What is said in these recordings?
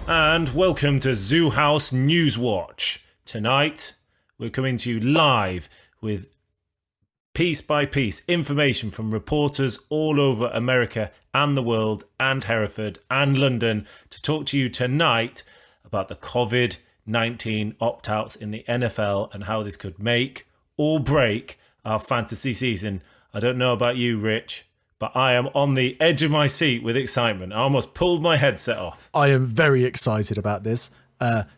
And welcome to Zoo House News Watch. Tonight, we're coming to you live with piece by piece information from reporters all over America and the world and Hereford and London to talk to you tonight about the COVID-19 opt-outs in the NFL and how this could make or break our fantasy season. I don't know about you, Rich, but I am on the edge of my seat with excitement. I almost pulled my headset off. I am very excited about this.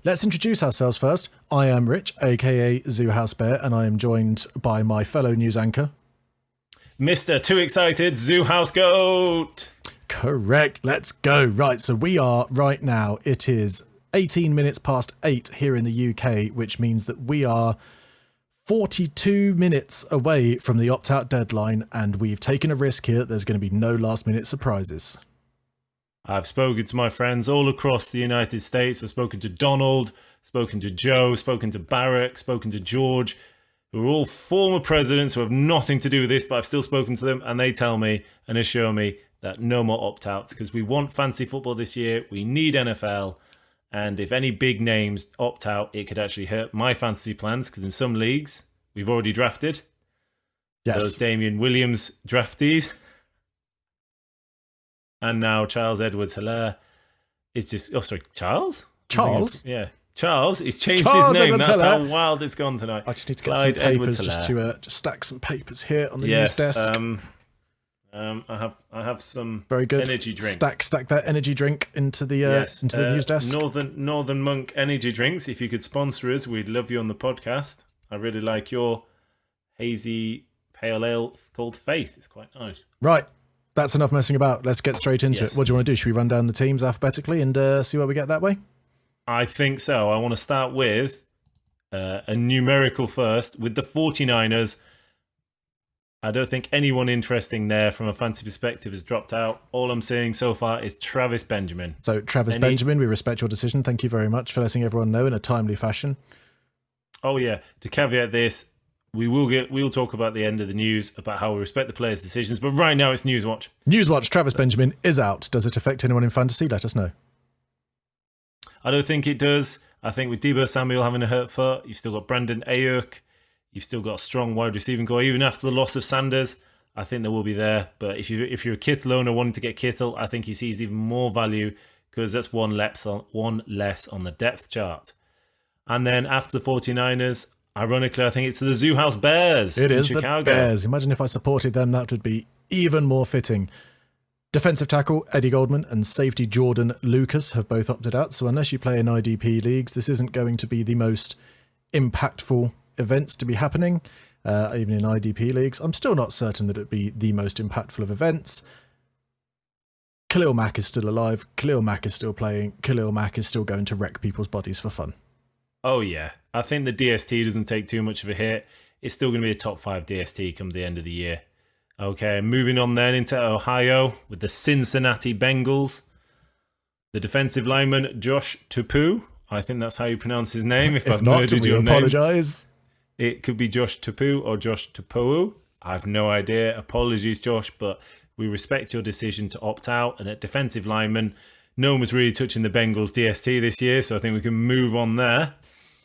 Let's introduce ourselves first. I am Rich, aka Zoo House Bear, and I am joined by my fellow news anchor, Mr. Too Excited Zoo House Goat. Correct. Let's go. Right, so we are right now. It is 18 minutes past 8 here in the UK, which means that we are 42 minutes away from the opt-out deadline, and we've taken a risk here that there's going to be no last-minute surprises. I've spoken to my friends all across the United States. I've spoken to Donald, spoken to Joe, spoken to Barack, spoken to George, who are all former presidents who have nothing to do with this, but I've still spoken to them, and they tell me and assure me that no more opt-outs because we want fantasy football this year. We need NFL. And if any big names opt out, it could actually hurt my fantasy plans because in some leagues, we've already drafted. Yes. Those Damian Williams draftees. And now Charles Edwards-Helaire is just... Oh, sorry, Charles? Charles? Yeah. Charles, he's changed Charles his name. That's how Edwards-Helaire. wild it's gone tonight. I just need to get Clyde some papers Edwards-Helaire. just to stack some papers here on the news desk. I have some Very good. energy drink. Stack that energy drink into the into the news desk. Northern Monk energy drinks. If you could sponsor us, we'd love you on the podcast. I really like your hazy pale ale called Faith. It's quite nice. Right, that's enough messing about. Let's get straight into it. What do you want to do? Should we run down the teams alphabetically and see where we get that way? I think so. I want to start with a numerical first with the 49ers. I don't think anyone interesting there from a fantasy perspective has dropped out. All I'm seeing so far is Travis Benjamin. So Travis Benjamin, we respect your decision. Thank you very much for letting everyone know in a timely fashion. Oh yeah, to caveat this, we'll talk about the end of the news about how we respect the players' decisions, but right now it's Newswatch. Newswatch, Travis Benjamin is out. Does it affect anyone in fantasy? Let us know. I don't think it does. I think with Deebo Samuel having a hurt foot, you've still got Brandon Ayuk. You've still got a strong wide receiving core. Even after the loss of Sanders, I think they will be there. But if you're a Kittle owner wanting to get Kittle, I think he sees even more value because that's one less on the depth chart. And then after the 49ers, ironically, I think it's the Zoo House Bears It in is Chicago. the Bears. Imagine if I supported them. That would be even more fitting. Defensive tackle Eddie Goldman and safety Jordan Lucas have both opted out. So unless you play in IDP leagues, this isn't going to be the most impactful events to be happening, even in IDP leagues. I'm still not certain that it'd be the most impactful of events. Khalil Mack is still alive. Khalil Mack is still playing. Khalil Mack is still going to wreck people's bodies for fun. Oh, yeah. I think the DST doesn't take too much of a hit. It's still going to be a top 5 DST come the end of the year. Okay, moving on then into Ohio with the Cincinnati Bengals. The defensive lineman Josh Tupu. I think that's how you pronounce his name. If I've not, murdered we your name. apologise. It could be Josh Tupu or Josh Tupou. I have no idea. Apologies, Josh, but we respect your decision to opt out. And at defensive lineman, no one was really touching the Bengals DST this year, so I think we can move on there.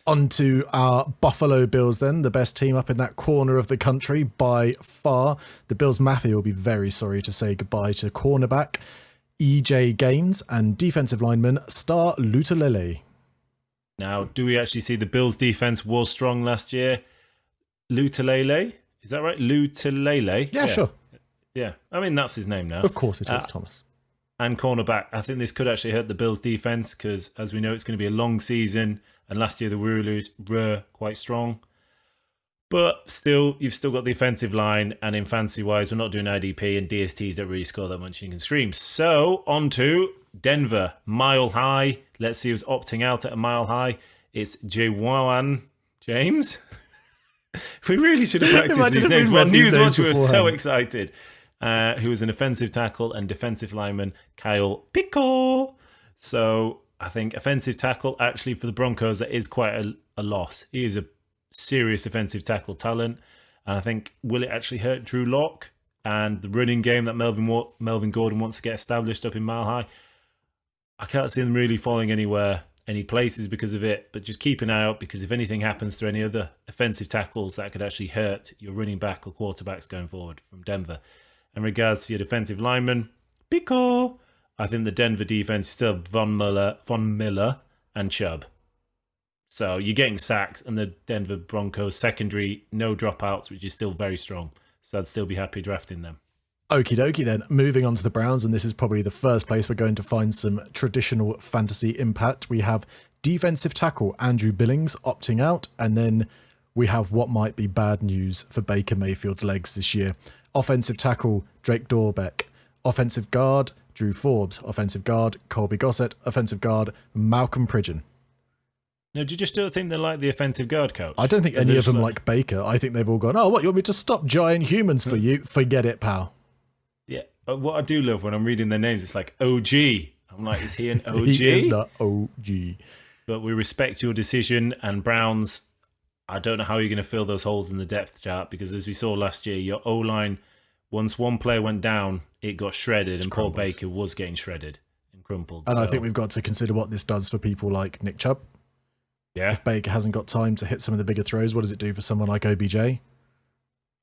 On to our Buffalo Bills then, the best team up in that corner of the country by far. The Bills Mafia will be very sorry to say goodbye to cornerback EJ Gaines and defensive lineman Star Lutulele. Now, do we actually see the Bills' defense was strong last year? Lutulele? Is that right? Lutulele? Yeah, sure. Yeah. I mean, that's his name now. Of course it is, Thomas. And cornerback. I think this could actually hurt the Bills' defense because, as we know, it's going to be a long season. And last year, the Warriors were quite strong. But still, you've still got the offensive line. And in fantasy-wise, we're not doing IDP and DSTs don't really score that much you can stream. So, on to Denver. Mile High. Let's see who's opting out at a Mile High. It's Jawan James. We really should have practiced these names. Well, Newswatch, we were so excited. Who was an offensive tackle and defensive lineman, Kyle Pico. So I think offensive tackle, actually, for the Broncos, that is quite a loss. He is a serious offensive tackle talent. And I think, will it actually hurt Drew Lock and the running game that Melvin Gordon wants to get established up in Mile High? I can't see them really falling any places because of it, but just keep an eye out, because if anything happens to any other offensive tackles, that could actually hurt your running back or quarterbacks going forward from Denver. In regards to your defensive linemen, Pico, I think the Denver defense is still Von Miller and Chubb. So you're getting sacks, and the Denver Broncos secondary, no dropouts, which is still very strong. So I'd still be happy drafting them. Okie dokie then. Moving on to the Browns, and this is probably the first place we're going to find some traditional fantasy impact. We have defensive tackle Andrew Billings opting out, and then we have what might be bad news for Baker Mayfield's legs this year. Offensive tackle Drake Dorbeck. Offensive guard Drew Forbes. Offensive guard Colby Gossett. Offensive guard Malcolm Pridgeon. No, do you just don't think they like the offensive guard coach? I don't think any of them like Baker. I think they've all gone, oh, what, you want me to stop giant humans for you? Forget it, pal. Yeah, what I do love when I'm reading their names, it's like OG. I'm like, is he an OG? He is the OG. But we respect your decision, and Browns, I don't know how you're going to fill those holes in the depth chart, because as we saw last year, your O-line, once one player went down, it got shredded, and Paul Baker was getting shredded and crumpled. And I think we've got to consider what this does for people like Nick Chubb. Yeah. If Baker hasn't got time to hit some of the bigger throws, what does it do for someone like OBJ?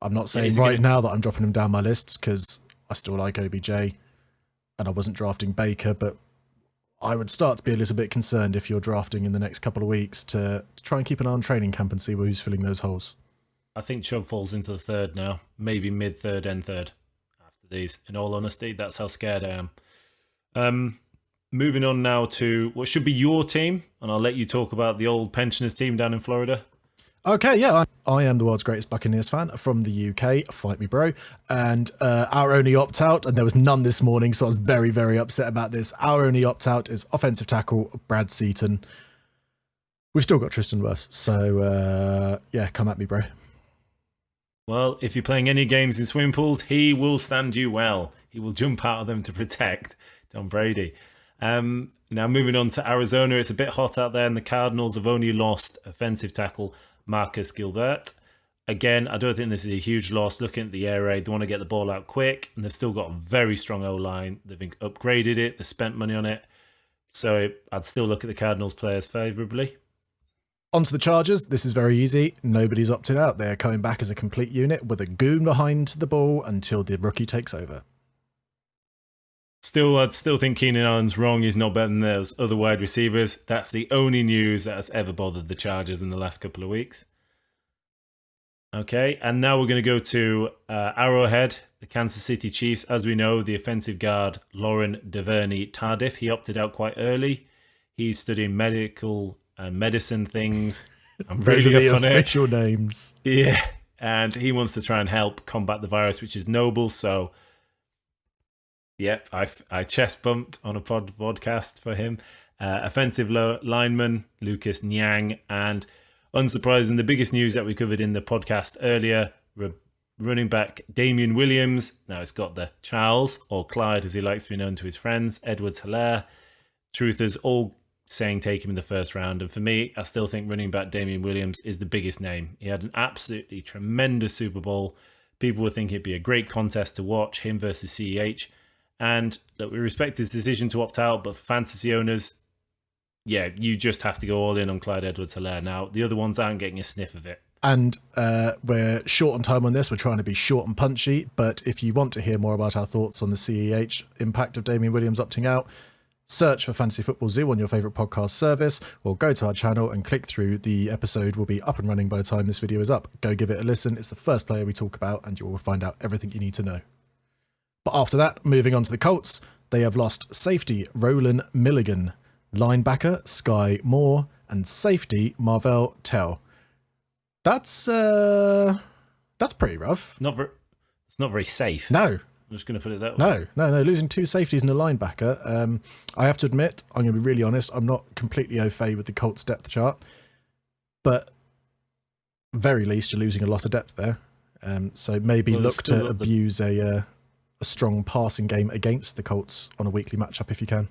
I'm not saying now that I'm dropping him down my lists, because I still like OBJ and I wasn't drafting Baker, but I would start to be a little bit concerned if you're drafting in the next couple of weeks to try and keep an eye on training camp and see who's filling those holes. I think Chubb falls into the third now, maybe mid-third, end third after these. In all honesty, that's how scared I am. Moving on now to what should be your team, and I'll let you talk about the old pensioners team down in Florida. Okay, yeah, I am the world's greatest Buccaneers fan from the UK. Fight me, bro. And our only opt-out, and there was none this morning, so I was very, very upset about this. Our only opt-out is offensive tackle Brad Seaton. We've still got Tristan Wirfs, so yeah, come at me, bro. Well, if you're playing any games in swimming pools, he will stand you well. He will jump out of them to protect Tom Brady. Now moving on to Arizona, it's a bit hot out there, and the Cardinals have only lost offensive tackle Marcus Gilbert. Again, I don't think this is a huge loss. Looking at the air raid, they want to get the ball out quick, and they've still got a very strong O-line. They've upgraded it, they've spent money on it. So I'd still look at the Cardinals players favourably. On to the Chargers. This is very easy. Nobody's opted out. They're coming back as a complete unit with a goon behind the ball until the rookie takes over. I'd still think Keenan Allen's wrong. He's not better than those other wide receivers. That's the only news that has ever bothered the Chargers in the last couple of weeks. Okay, and now we're going to go to Arrowhead, the Kansas City Chiefs. As we know, the offensive guard, Lauren DuVernay-Tardif, he opted out quite early. He's studying medicine things. I'm Those are really the up on official it. names. Yeah, and he wants to try and help combat the virus, which is noble, so... Yep, I chest bumped on a podcast for him. Offensive lineman Lucas Niang, and unsurprising, the biggest news that we covered in the podcast earlier, running back Damian Williams. Now it's got the Charles, or Clyde as he likes to be known to his friends, Edwards-Helaire. Truthers all saying take him in the first round, and for me, I still think running back Damian Williams is the biggest name. He had an absolutely tremendous Super Bowl. People were thinking it'd be a great contest to watch, him versus CEH. And look, we respect his decision to opt out, but for fantasy owners, yeah, you just have to go all in on Clyde Edwards-Helaire now. The other ones aren't getting a sniff of it. And we're short on time on this. We're trying to be short and punchy, but if you want to hear more about our thoughts on the CEH impact of Damian Williams opting out, search for Fantasy Football Zoo on your favourite podcast service, or go to our channel and click through. The episode will be up and running by the time this video is up. Go give it a listen. It's the first player we talk about, and you will find out everything you need to know. But after that, moving on to the Colts, they have lost safety Roland Milligan, linebacker Sky Moore, and safety Marvell Tell. That's pretty rough. It's not very safe. No. I'm just going to put it that way. No. Losing two safeties and a linebacker. I have to admit, I'm going to be really honest, I'm not completely au fait with the Colts depth chart. But very least, you're losing a lot of depth there. So maybe look to abuse a strong passing game against the Colts on a weekly matchup if you can.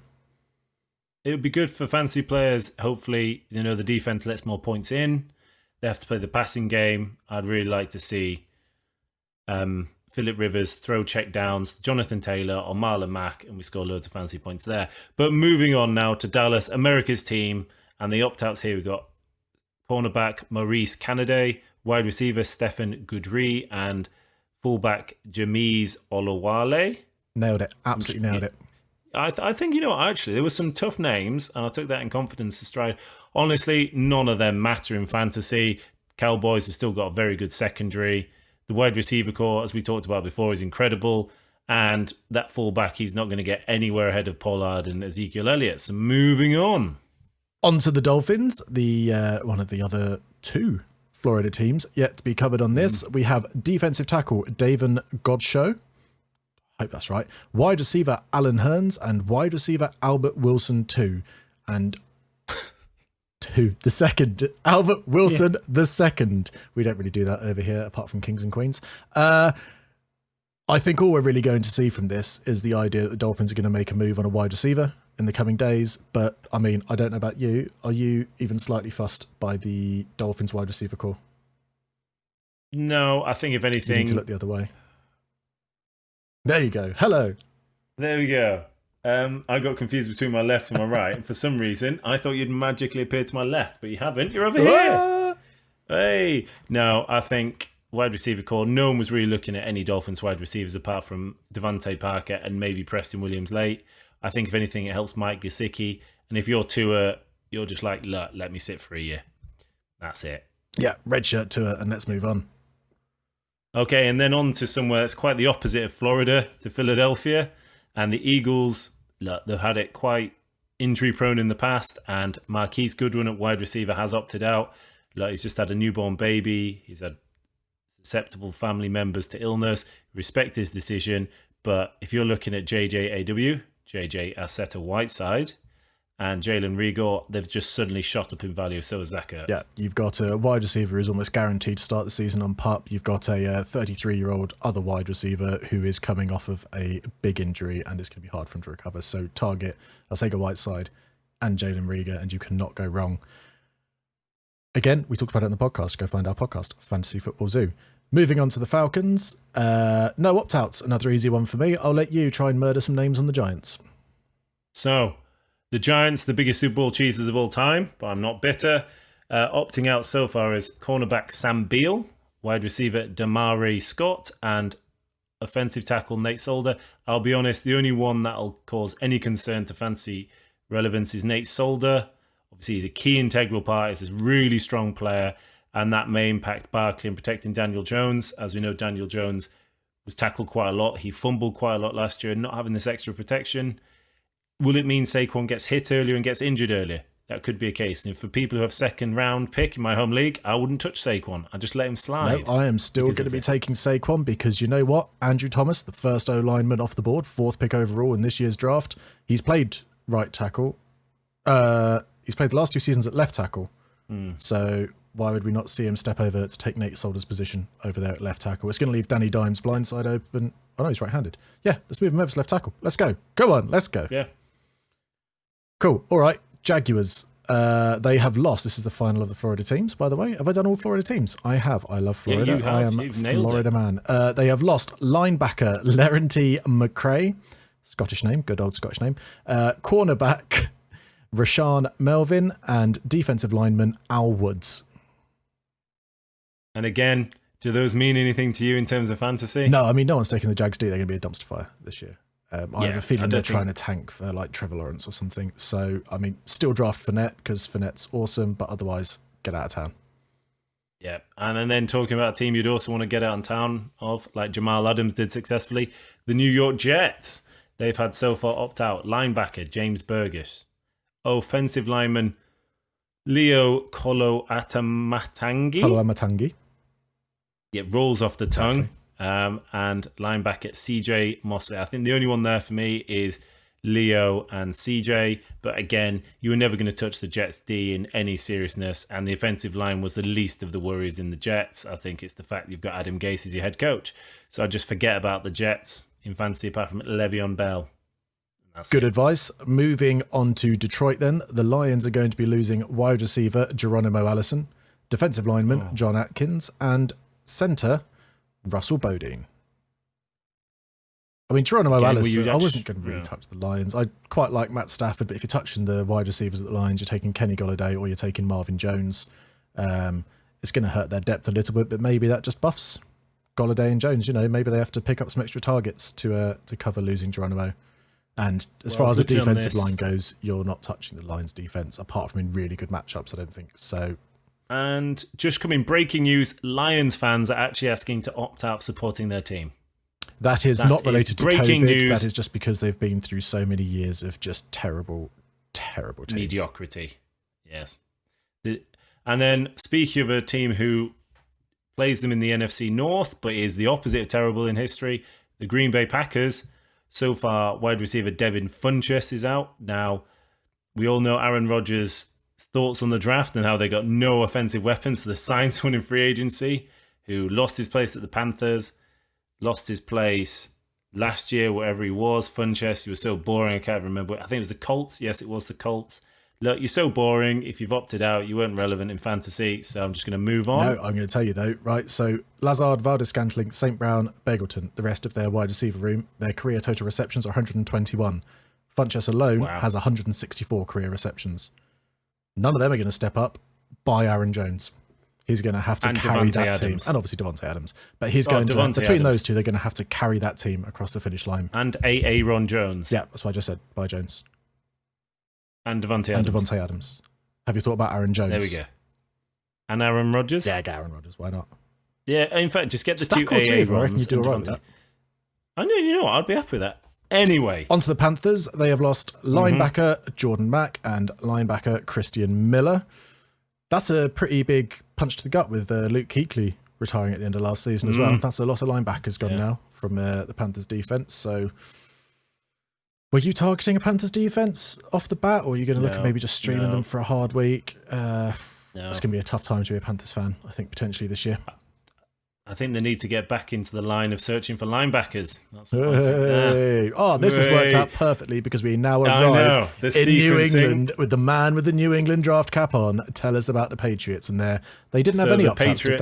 It would be good for fantasy players. Hopefully, the defense lets more points in. They have to play the passing game. I'd really like to see Phillip Rivers, throw check downs, Jonathan Taylor or Marlon Mack, and we score loads of fancy points there. But moving on now to Dallas, America's team, and the opt-outs here, we've got cornerback Maurice Canaday, wide receiver Stephen Goodry, and fullback Jameez Olawale. Nailed it. Absolutely nailed it. I think, actually, there were some tough names, and I took that in confidence to stride. Honestly, none of them matter in fantasy. Cowboys have still got a very good secondary. The wide receiver core, as we talked about before, is incredible. And that fullback, he's not going to get anywhere ahead of Pollard and Ezekiel Elliott. So moving on. On to the Dolphins, the one of the other two Florida teams yet to be covered on this. We have defensive tackle Davon Godchaux. Hope that's right. Wide receiver Alan Hearns and wide receiver Albert Wilson and the second Albert Wilson the second. We don't really do that over here apart from Kings and Queens. I think all we're really going to see from this is the idea that the Dolphins are going to make a move on a wide receiver in the coming days. But I mean, I don't know about you. Are you even slightly fussed by the Dolphins wide receiver core? No, I think if anything, you need to look the other way. There you go. Hello. There we go. I got confused between my left and my right. And for some reason, I thought you'd magically appear to my left, but you haven't. You're over here. Hey. No, I think wide receiver core, no one was really looking at any Dolphins wide receivers apart from Devontae Parker and maybe Preston Williams late. I think if anything, it helps Mike Gesicki. And if you're Tua, you're just like, let me sit for a year. That's it. Yeah, red shirt Tua, and let's move on. Okay, and then on to somewhere that's quite the opposite of Florida, to Philadelphia. And the Eagles, look, they've had it quite injury-prone in the past, and Marquise Goodwin at wide receiver has opted out. Look, he's just had a newborn baby. He's had susceptible family members to illness. Respect his decision, but if you're looking at JJ Arcega-Whiteside, and Jalen Reagor, they've just suddenly shot up in value. So has Zach Ertz. Yeah, you've got a wide receiver who's almost guaranteed to start the season on PUP. You've got a 33-year-old other wide receiver who is coming off of a big injury and it's going to be hard for him to recover. So target Arcega-Whiteside and Jalen Reagor, and you cannot go wrong. Again, we talked about it in the podcast. Go find our podcast, Fantasy Football Zoo. Moving on to the Falcons. No opt-outs. Another easy one for me. I'll let you try and murder some names on the Giants. So, the Giants, the biggest Super Bowl cheaters of all time, but I'm not bitter. Opting out so far is cornerback Sam Beal, wide receiver Damari Scott, and offensive tackle Nate Solder. I'll be honest, the only one that'll cause any concern to fantasy relevance is Nate Solder. Obviously, he's a key integral part. He's a really strong player, and that may impact Barkley in protecting Daniel Jones. As we know, Daniel Jones was tackled quite a lot. He fumbled quite a lot last year, not having this extra protection. Will it mean Saquon gets hit earlier and gets injured earlier? That could be a case. And for people who have second round pick in my home league, I wouldn't touch Saquon. I'd just let him slide. No, I am still going to be taking Saquon because you know what? Andrew Thomas, the first O-lineman off the board, 4th pick overall in this year's draft. He's played right tackle. He's played the last 2 seasons at left tackle. So why would we not see him step over to take Nate Solder's position over there at left tackle? It's going to leave Danny Dimes blindside open. Oh no, he's right-handed. Yeah, let's move him over to left tackle. Let's go. Go on, let's go. Yeah. Cool. All right. Jaguars. They have lost. This is the final of the Florida teams, by the way. Have I done all Florida teams? I have. I love Florida. Yeah, you have. I am You've nailed Florida it. man. They have lost linebacker Lerentee McCray, Scottish name, good old Scottish name. Cornerback Rashawn Melvin, and defensive lineman Al Woods. And again, do those mean anything to you in terms of fantasy? No, I mean, no one's taking the Jags, do they? They're going to be a dumpster fire this year. I have a feeling they're trying to tank for like Trevor Lawrence or something. So, I mean, still draft Fournette because Fournette's awesome, but otherwise, get out of town. Yeah, and then talking about a team you'd also want to get out of town of, like Jamal Adams did successfully, the New York Jets. They've had so far opt-out linebacker James Burgess, offensive lineman Leo Koloamatangi. It rolls off the tongue. And linebacker CJ Mosley. I think the only one there for me is Leo and CJ. But again, you were never going to touch the Jets D in any seriousness. And the offensive line was the least of the worries in the Jets. I think it's the fact you've got Adam Gase as your head coach. So I just forget about the Jets in fantasy apart from Le'Veon Bell. Good advice. Moving on to Detroit then. The Lions are going to be losing wide receiver Geronimo Allison, defensive lineman John Atkins, and center Russell Bodine. I mean, Geronimo Again, Allison, I actually- wasn't going to really touch the Lions. I quite like Matt Stafford, but if you're touching the wide receivers at the Lions, you're taking Kenny Golladay or you're taking Marvin Jones. It's going to hurt their depth a little bit, but maybe that just buffs Golladay and Jones. Maybe they have to pick up some extra targets to cover losing Geronimo. And as far as the defensive line goes, you're not touching the Lions defense, apart from in really good matchups, I don't think. So. And just coming breaking news, Lions fans are actually asking to opt out of supporting their team. That is not related to breaking COVID. news. That is just because they've been through so many years of just terrible teams. Mediocrity. Yes. And then speaking of a team who plays them in the NFC North, but is the opposite of terrible in history, the Green Bay Packers. So far, wide receiver Devin Funchess is out. Now, we all know Aaron Rodgers' thoughts on the draft and how they got no offensive weapons. So they signed someone in free agency who lost his place at the Panthers, lost his place last year, wherever he was. Funchess, he was so boring, I can't remember. I think it was the Colts. Yes, it was the Colts. Look, you're so boring. If you've opted out, you weren't relevant in fantasy, so I'm just going to move on. No, I'm going to tell you though, right? So Lazard, Valdez-Scantling, St. Brown, Bagleton, the rest of their wide receiver room, their career total receptions are 121. Funchess alone has 164 career receptions. None of them are going to step up by Aaron Jones. He's going to have to carry that team. And obviously Devontae Adams. But he's going to, between those two, they're going to have to carry that team across the finish line. And Aaron Jones. Yeah, that's what I just said, by Jones. And Devontae Adams. Have you thought about Aaron Jones? There we go. And Aaron Rodgers? Yeah, get Aaron Rodgers. Why not? Yeah, in fact, just get the Stack two or two, I reckon Aarons. you do all right with that. I know, you know what? I'd be happy with that. Anyway. On to the Panthers. They have lost linebacker Jordan Mack and linebacker Christian Miller. That's a pretty big punch to the gut with Luke Kuechly retiring at the end of last season as well. That's a lot of linebackers gone now from the Panthers defense. So, were you targeting a Panthers defense off the bat, or are you going to look at maybe just streaming them for a hard week? It's going to be a tough time to be a Panthers fan, I think, potentially this year. I think they need to get back into the line of searching for linebackers. That's what I think. Oh, this has worked out perfectly because we now arrive in New England with the man with the New England draft cap on. Tell us about the Patriots. And they didn't have any opt-outs, did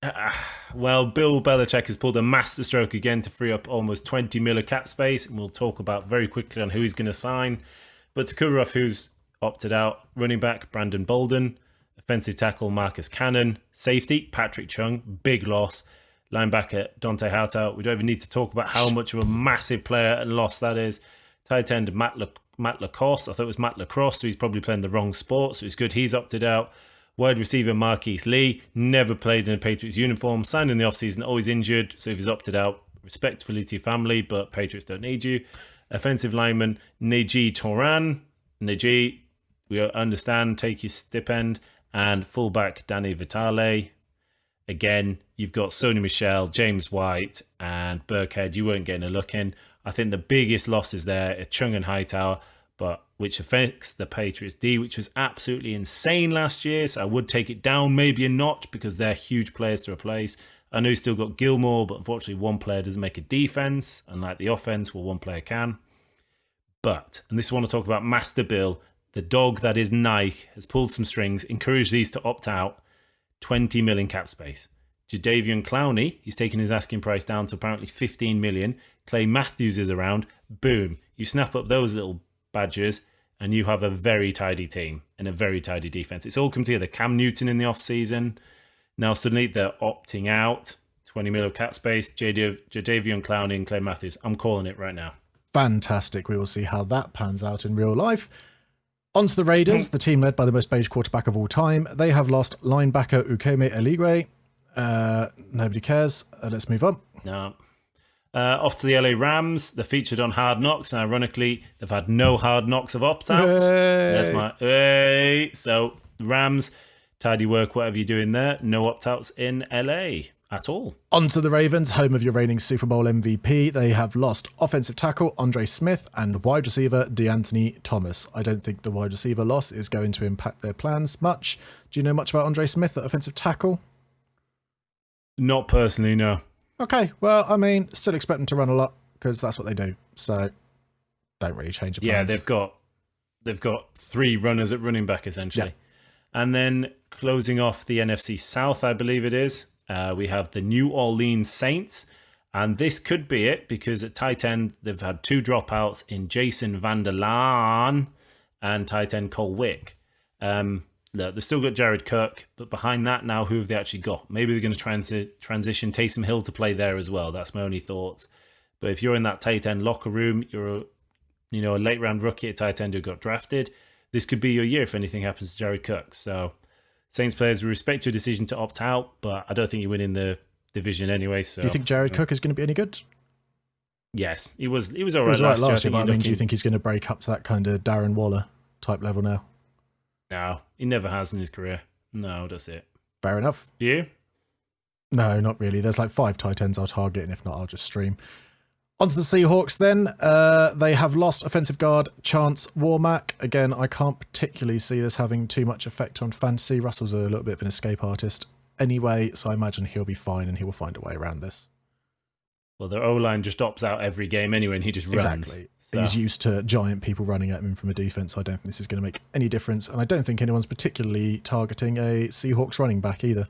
they? Well, Bill Belichick has pulled a masterstroke again to free up almost 20 mil cap space, and we'll talk about very quickly on who he's going to sign. But to cover off who's opted out, running back Brandon Bolden, offensive tackle Marcus Cannon, safety Patrick Chung, big loss, linebacker Dante Houtout. We don't even need to talk about how much of a massive player and loss that is. Tight end Matt Lacoste, I thought it was Matt Lacrosse, so he's probably playing the wrong sport, so it's good he's opted out. Wide receiver Marquise Lee, never played in a Patriots uniform, signed in the offseason, always injured, so if he's opted out, respectfully to your family, but Patriots don't need you. Offensive lineman Neji Toran. Neji, we understand, take your stipend. And fullback Danny Vitale. Again, you've got Sony Michel, James White, and Burkhead. You weren't getting a look in. I think the biggest losses there are Chung and Hightower, but which affects the Patriots D, which was absolutely insane last year. So I would take it down maybe a notch because they're huge players to replace. I know you still got Gilmore, but unfortunately one player doesn't make a defense, unlike the offense where one player can. But, and this is what I want to talk about, Master Bill, the dog that is Nike, has pulled some strings, encouraged these to opt out, 20 million cap space. Jadeveon Clowney, he's taken his asking price down to apparently 15 million. Clay Matthews is around. Boom. You snap up those little badgers and you have a very tidy team and a very tidy defense. It's all come together. Cam Newton in the offseason. Now suddenly they're opting out. 20 million of cap space. Jadeveon Clowney and Clay Matthews. I'm calling it right now. Fantastic. We will see how that pans out in real life. On to the Raiders, the team led by the most beige quarterback of all time. They have lost linebacker Ukeme Eligwe. Nobody cares. Let's move on. No. Off to the LA Rams. They're featured on Hard Knocks. And ironically, they've had no Hard Knocks of opt-outs. There's my... Hey. So, Rams, tidy work, whatever you're doing there. No opt-outs in LA at all. On to the Ravens, home of your reigning Super Bowl MVP. They have lost offensive tackle Andre Smith and wide receiver DeAnthony Thomas. I don't think the wide receiver loss is going to impact their plans much. Do you know much about Andre Smith at offensive tackle? Not personally, no. Okay, well, I mean, still expect them to run a lot because that's what they do. So, don't really change the plans. Yeah, they've got 3 runners at running back, essentially. Yeah. And then closing off the NFC South, I believe it is, we have the New Orleans Saints. And this could be it because at tight end, they've had 2 dropouts in Jason van der Laan and tight end Cole Wick. Look, they've still got Jared Cook, but behind that now, who have they actually got? Maybe they're going to transition Taysom Hill to play there as well. That's my only thoughts. But if you're in that tight end locker room, you're a late round rookie at tight end who got drafted, this could be your year if anything happens to Jared Cook. So Saints players, we respect your decision to opt out, but I don't think you win in the division anyway. So do you think Jared Cook is going to be any good? Yes, he was all right last year. But do you think he's going to break up to that kind of Darren Waller type level now? No, he never has in his career. No, that's it. Fair enough. Do you? No, not really. There's like 5 tight ends I'll target, and if not, I'll just stream. On to the Seahawks then. They have lost offensive guard Chance Warmack. Again, I can't particularly see this having too much effect on fantasy. Russell's a little bit of an escape artist anyway, so I imagine he'll be fine and he will find a way around this. Well, their O-line just opts out every game anyway and he just runs. Exactly. So. He's used to giant people running at him from a defense. I don't think this is going to make any difference. And I don't think anyone's particularly targeting a Seahawks running back either.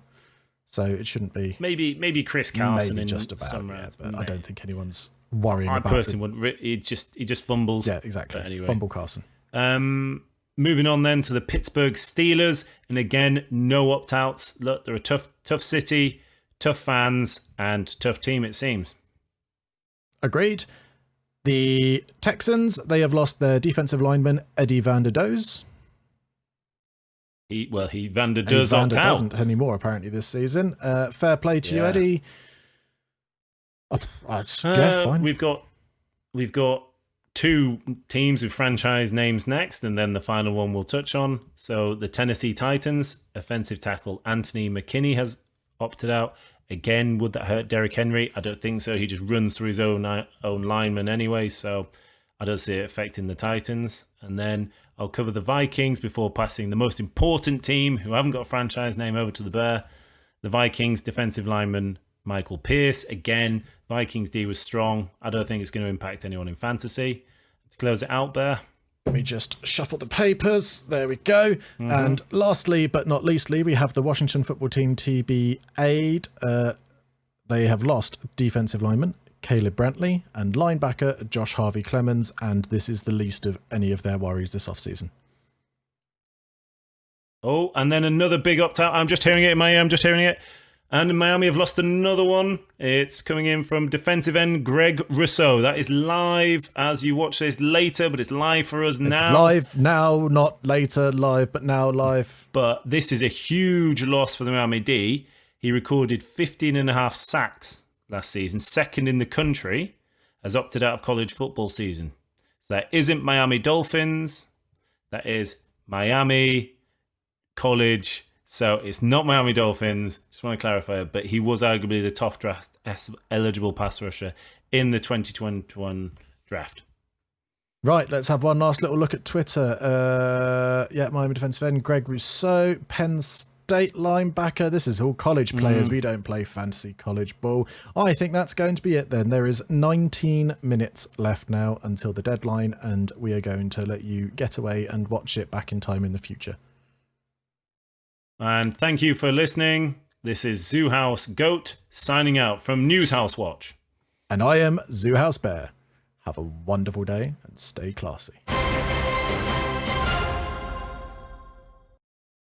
So it shouldn't be. Maybe Chris Carson maybe in just about, some rounds. But I don't think anyone's worrying I about it. I personally wouldn't. He just fumbles. Yeah, exactly. Anyway. Fumble Carson. Moving on then to the Pittsburgh Steelers. And again, no opt-outs. Look, they're a tough city, tough fans, and tough team, it seems. Agreed. The Texans, they have lost their defensive lineman, Eddie Van Der Does. He Van Der Does opt out. Doesn't anymore, apparently, this season. Fair play to you, Eddie. Fine. We've got 2 teams with franchise names next, and then the final one we'll touch on. So the Tennessee Titans, offensive tackle Anthony McKinney has opted out. Again, would that hurt Derrick Henry? I don't think so. He just runs through his own lineman anyway, so I don't see it affecting the Titans. And then I'll cover the Vikings before passing the most important team, who haven't got a franchise name, over to the Bear. The Vikings defensive lineman Michael Pierce. Again, Vikings D was strong. I don't think it's going to impact anyone in fantasy. To close it out, Bear. Let me just shuffle the papers. There we go. Mm-hmm. And lastly, but not leastly, we have the Washington football team TB8. They have lost defensive lineman Caleb Brantley and linebacker Josh Harvey Clemens, and this is the least of any of their worries this offseason. Oh, and then another big opt-out. I'm just hearing it in my ear. And Miami have lost another one. It's coming in from defensive end Greg Rousseau. That is live as you watch this later, but it's live for us now. It's live now, not later, live, but now live. But this is a huge loss for the Miami D. He recorded 15.5 sacks last season, second in the country, has opted out of college football season. So that isn't Miami Dolphins. That is Miami College. So it's not Miami Dolphins. Just want to clarify, but he was arguably the top draft eligible pass rusher in the 2021 draft. Right, let's have one last little look at Twitter. Miami defensive end Greg Rousseau, Penn State linebacker. This is all college players. We don't play fantasy college ball. I think that's going to be it then. There is 19 minutes left now until the deadline, and we are going to let you get away and watch it back in time in the future. And thank you for listening. This is Zoo House Goat signing out from News House Watch. And I am Zoo House Bear. Have a wonderful day and stay classy.